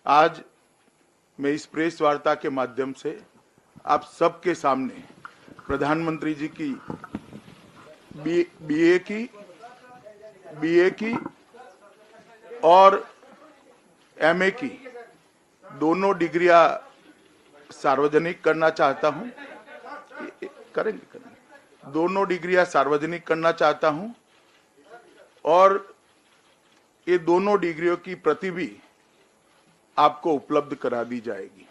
आज मैं इस प्रेस वार्ता के माध्यम से आप सबके सामने प्रधानमंत्री जी की बीए की और एमए की दोनों डिग्रियां सार्वजनिक करना चाहता हूं। करेंगे दोनों डिग्रियां सार्वजनिक करना चाहता हूं और ये दोनों डिग्रियों की प्रति भी आपको उपलब्ध करा दी जाएगी।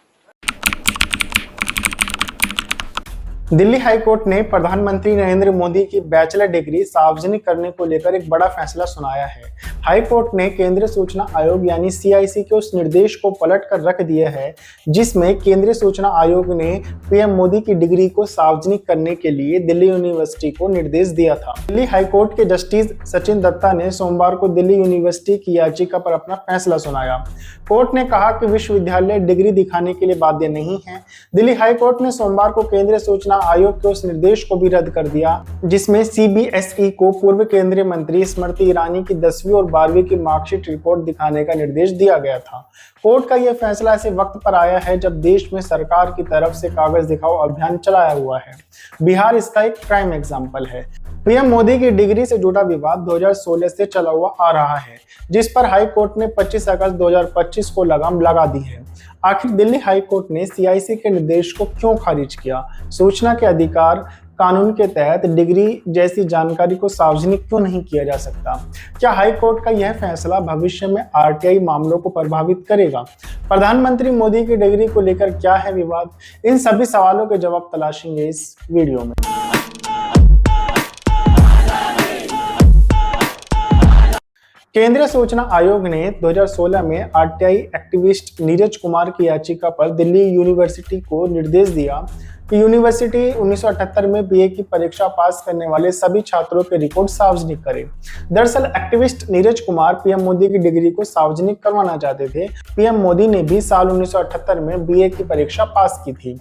दिल्ली हाईकोर्ट ने प्रधानमंत्री नरेंद्र मोदी की बैचलर डिग्री सार्वजनिक करने को लेकर एक बड़ा फैसला सुनाया है। हाईकोर्ट ने केंद्रीय सूचना आयोग यानी सीआईसी के उस निर्देश को पलट कर रख दिया है जिसमें केंद्रीय सूचना आयोग ने पीएम मोदी की डिग्री को सार्वजनिक करने के लिए दिल्ली यूनिवर्सिटी को निर्देश दिया था। दिल्ली हाईकोर्ट के जस्टिस सचिन दत्ता ने सोमवार को दिल्ली यूनिवर्सिटी की याचिका पर अपना फैसला सुनाया। कोर्ट ने कहा कि विश्वविद्यालय डिग्री दिखाने के लिए बाध्य नहीं है। दिल्ली हाईकोर्ट ने सोमवार को केंद्रीय सूचना आयोग के उस निर्देश को भी रद्द कर दिया जिसमें सीबीएसई को पूर्व केंद्रीय मंत्री स्मृति ईरानी की 10वीं और 12वीं की मार्कशीट रिपोर्ट दिखाने का निर्देश दिया गया था। कोर्ट का यह फैसला ऐसे वक्त पर आया है जब देश में सरकार की तरफ से कागज दिखाओ अभियान चलाया हुआ है। बिहार इसका एक प्राइम एग्जाम्पल है। पीएम मोदी की डिग्री से जुड़ा विवाद 2016 से चला हुआ आ रहा है जिस पर हाई कोर्ट ने 25 अगस्त 2025 को लगाम लगा दी है। आखिर दिल्ली हाई कोर्ट ने सीआईसी के निर्देश को क्यों खारिज किया? सूचना के अधिकार कानून के तहत डिग्री जैसी जानकारी को सार्वजनिक क्यों नहीं किया जा सकता? क्या हाई कोर्ट का यह फैसला भविष्य में आरटीआई मामलों को प्रभावित करेगा? प्रधानमंत्री मोदी की डिग्री को लेकर क्या है विवाद? इन सभी सवालों के जवाब तलाशेंगे इस वीडियो में। केंद्रीय सूचना आयोग ने 2016 में आरटीआई एक्टिविस्ट नीरज कुमार की याचिका पर दिल्ली यूनिवर्सिटी को निर्देश दिया कि यूनिवर्सिटी 1978 में बीए की परीक्षा पास करने वाले सभी छात्रों के रिकॉर्ड सार्वजनिक करे। दरअसल एक्टिविस्ट नीरज कुमार पीएम मोदी की डिग्री को सार्वजनिक करवाना चाहते थे। पीएम मोदी ने भी साल 1978 में बीए की परीक्षा पास की थी।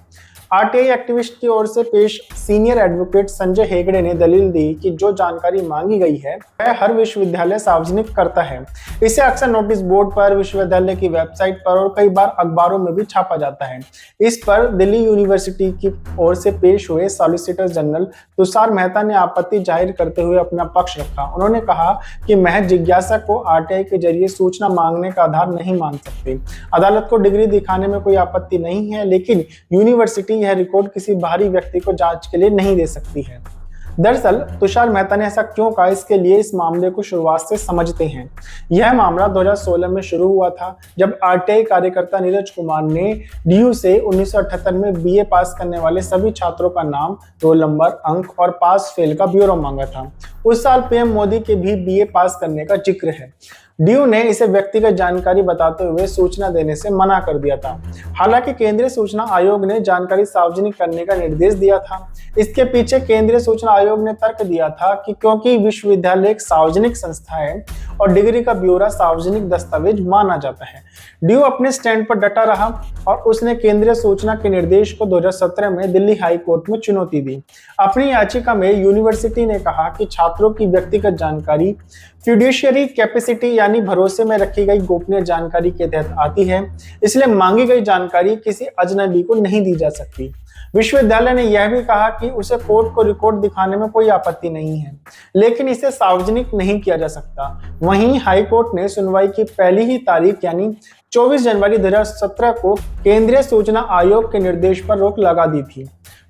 आरटीआई एक्टिविस्ट की ओर से पेश सीनियर एडवोकेट संजय हेगड़े ने दलील दी कि जो जानकारी मांगी गई है वह हर विश्वविद्यालय सार्वजनिक करता है। इसे अक्सर नोटिस बोर्ड पर, विश्वविद्यालय की वेबसाइट पर और कई बार अखबारों में भी छापा जाता है। इस पर दिल्ली यूनिवर्सिटी की ओर से पेश हुए सॉलिसिटर जनरल तुषार मेहता ने आपत्ति जाहिर करते हुए अपना पक्ष रखा। उन्होंने कहा कि महज जिज्ञासा को आरटीआई के जरिए सूचना मांगने का आधार नहीं मान सकते। अदालत को डिग्री दिखाने में कोई आपत्ति नहीं है, लेकिन यूनिवर्सिटी यह रिकॉर्ड किसी बाहरी व्यक्ति को जांच के लिए नहीं दे सकती है। दरअसल तुषार मेहता ने ऐसा क्यों कहा, इसके लिए इस मामले को शुरुआत से समझते हैं। यह मामला 2016 में शुरू हुआ था जब आरटीआई कार्यकर्ता नीरज कुमार ने डीयू से 1978 में बीए पास करने वाले सभी छात्रों का नाम, रोल नंबर, अंक और पास फेल का ब्यौरा मांगा था। उस साल पीएम मोदी के भी बीए पास करने का जिक्र है। डीयू ने इसे व्यक्तिगत जानकारी बताते हुए सूचना देने से मना कर दिया था। हालांकि केंद्रीय सूचना आयोग ने जानकारी सार्वजनिक करने का निर्देश दिया था। इसके पीछे केंद्रीय सूचना आयोग ने तर्क दिया था कि क्योंकि विश्वविद्यालय एक सार्वजनिक संस्था है और डिग्री का ब्यौरा सार्वजनिक दस्तावेज माना जाता है। डीयू अपने स्टैंड पर डटा रहा और उसने केंद्रीय सूचना के निर्देश को 2017 में दिल्ली हाई कोर्ट में चुनौती दी। अपनी याचिका में यूनिवर्सिटी ने कहा कि छात्रों की व्यक्तिगत जानकारी फिड्यूशियरी कैपेसिटी यानी भरोसे में रखी गई गोपनीय जानकारी के तहत आती है, इसलिए मांगी गई जानकारी किसी अजनबी को नहीं दी जा सकती। विश्वविद्यालय ने यह भी कहा कि उसे कोर्ट को रिकॉर्ड दिखाने में कोई आपत्ति नहीं है, लेकिन इसे सार्वजनिक नहीं किया जा सकता। वहीं हाई कोर्ट ने सुनवाई की पहली ही तारीख यानी 24 जनवरी 2017 को केंद्रीय सूचना आयोग के निर्देश पर रोक लगा दी थी।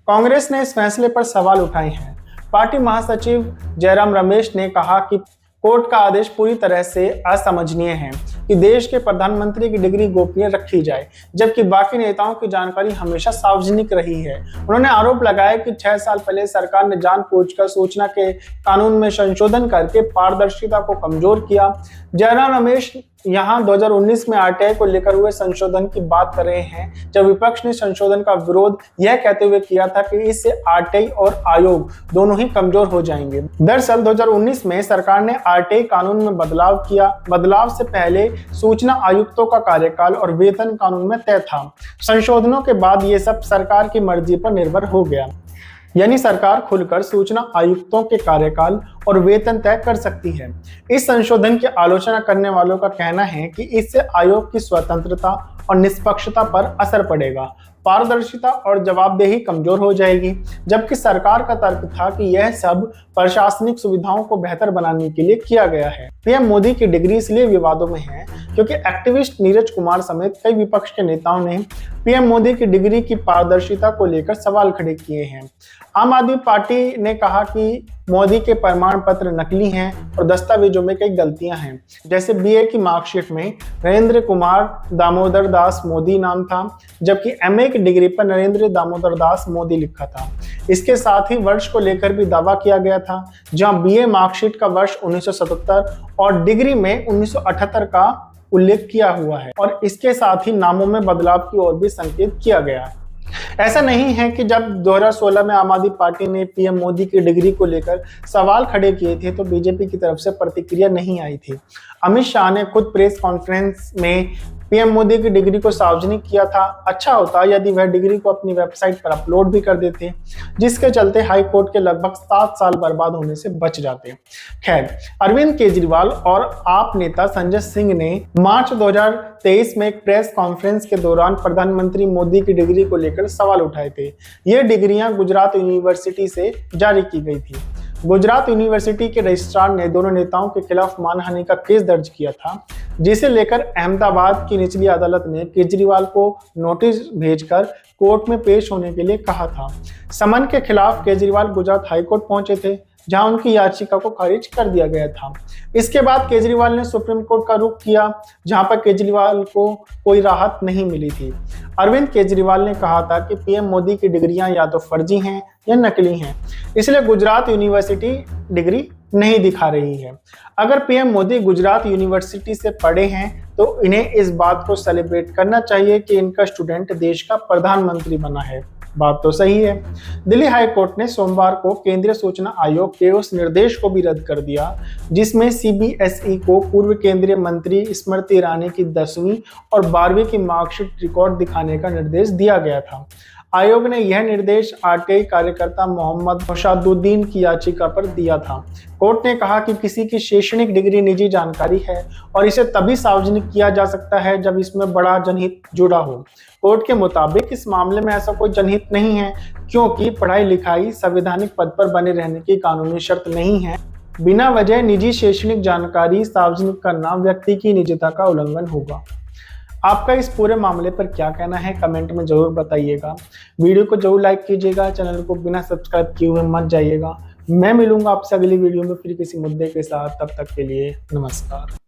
कांग्रेस ने इस फैसले पर सवाल उठाए हैं। पार्टी महासचिव जयराम रमेश ने कहा कि कोर्ट का आदेश पूरी तरह से असमंजनीय है कि देश के प्रधानमंत्री की डिग्री गोपनीय रखी जाए, जबकि बाकी नेताओं की जानकारी हमेशा सार्वजनिक रही है। उन्होंने आरोप लगाया कि 6 साल पहले सरकार ने जानबूझकर सूचना के कानून में संशोधन करके पारदर्शिता को कमजोर किया। जयराम रमेश यहाँ 2019 में आरटीआई को लेकर हुए संशोधन की बात कर रहे हैं, जब विपक्ष ने संशोधन का विरोध यह कहते हुए किया था कि इससे आरटीआई और आयोग दोनों ही कमजोर हो जाएंगे। दरअसल 2019 में सरकार ने आरटीआई कानून में बदलाव किया। बदलाव से पहले सूचना आयुक्तों का कार्यकाल और वेतन कानून में तय था। संशोधनों के बाद ये सब सरकार की मर्जी पर निर्भर हो गया, यानी सरकार खुलकर सूचना आयुक्तों के कार्यकाल और वेतन तय कर सकती है। इस संशोधन की आलोचना करने वालों का कहना है कि इससे आयोग की स्वतंत्रता और निष्पक्षता पर असर पड़ेगा, पारदर्शिता और जवाबदेही कमजोर हो जाएगी। जबकि सरकार का तर्क था कि यह सब प्रशासनिक सुविधाओं को बेहतर बनाने के लिए किया गया है। पीएम मोदी की डिग्री इसलिए विवादों में है क्योंकि एक्टिविस्ट नीरज कुमार समेत कई विपक्ष के नेताओं ने पीएम मोदी की डिग्री की पारदर्शिता को लेकर सवाल खड़े किए हैं। आम आदमी पार्टी ने कहा कि मोदी के प्रमाण पत्र नकली हैं और दस्तावेजों में कई गलतियां हैं। जैसे बीए की मार्कशीट में नरेंद्र कुमार दामोदर दास मोदी नाम था, जबकि एमए की डिग्री पर नरेंद्र दामोदर दास मोदी लिखा था। इसके साथ ही वर्ष को लेकर भी दावा किया गया था, जहां बीए मार्कशीट का वर्ष 1977 और डिग्री में 1978 का उल्लेख किया हुआ है और इसके साथ ही नामों में बदलाव की ओर भी संकेत किया गया है। ऐसा नहीं है कि जब 2016 में आम आदमी पार्टी ने पीएम मोदी की डिग्री को लेकर सवाल खड़े किए थे तो बीजेपी की तरफ से प्रतिक्रिया नहीं आई थी। अमित शाह ने खुद प्रेस कॉन्फ्रेंस में पीएम मोदी की डिग्री को सार्वजनिक किया था। अच्छा होता यदि वह डिग्री को अपनी वेबसाइट पर अपलोड भी कर देते, जिसके चलते हाई कोर्ट के लगभग 7 साल बर्बाद होने से बच जाते। खैर, अरविंद केजरीवाल और आप नेता संजय सिंह ने मार्च 2023 में एक प्रेस कॉन्फ्रेंस के दौरान प्रधानमंत्री मोदी की डिग्री को लेकर सवाल उठाए थे। ये डिग्रियां गुजरात यूनिवर्सिटी से जारी की गई थी। गुजरात यूनिवर्सिटी के रजिस्ट्रार ने दोनों नेताओं के खिलाफ मानहानि का केस दर्ज किया था, जिसे लेकर अहमदाबाद की निचली अदालत ने केजरीवाल को नोटिस भेजकर कोर्ट में पेश होने के लिए कहा था। समन के खिलाफ केजरीवाल गुजरात हाईकोर्ट पहुंचे थे, जहां उनकी याचिका को खारिज कर दिया गया था। इसके बाद केजरीवाल ने सुप्रीम कोर्ट का रुख किया, जहां पर केजरीवाल को कोई राहत नहीं मिली थी। अरविंद केजरीवाल ने कहा था कि पीएम मोदी की डिग्रियां या तो फर्जी हैं या नकली हैं, इसलिए गुजरात यूनिवर्सिटी डिग्री नहीं दिखा रही है। अगर पीएम मोदी गुजरात यूनिवर्सिटी से पढ़े हैं तो इन्हें इस बात को सेलिब्रेट करना चाहिए कि इनका स्टूडेंट देश का प्रधानमंत्री बना है। बात तो सही है। दिल्ली हाई कोर्ट ने सोमवार को केंद्रीय सूचना आयोग के उस निर्देश को भी रद्द कर दिया जिसमें सीबीएसई को पूर्व केंद्रीय मंत्री स्मृति ईरानी की 10वीं और 12वीं की मार्कशीट रिकॉर्ड दिखाने का निर्देश दिया गया था। आयोग ने यह निर्देश आरटीआई कार्यकर्ता मोहम्मद मोशादुद्दीन की याचिका पर दिया था। कोर्ट ने कहा कि किसी की शैक्षणिक डिग्री निजी जानकारी है और इसे तभी सार्वजनिक किया जा सकता है जब इसमें बड़ा जनहित जुड़ा हो। कोर्ट के मुताबिक इस मामले में ऐसा कोई जनहित नहीं है, क्योंकि पढ़ाई लिखाई संवैधानिक पद पर बने रहने की कानूनी शर्त नहीं है। बिना वजह निजी शैक्षणिक जानकारी सार्वजनिक करना व्यक्ति की निजता का उल्लंघन होगा। आपका इस पूरे मामले पर क्या कहना है कमेंट में जरूर बताइएगा। वीडियो को जरूर लाइक कीजिएगा, चैनल को बिना सब्सक्राइब किए हुए मत जाइएगा। मैं मिलूंगा आपसे अगली वीडियो में फिर किसी मुद्दे के साथ। तब तक के लिए नमस्कार।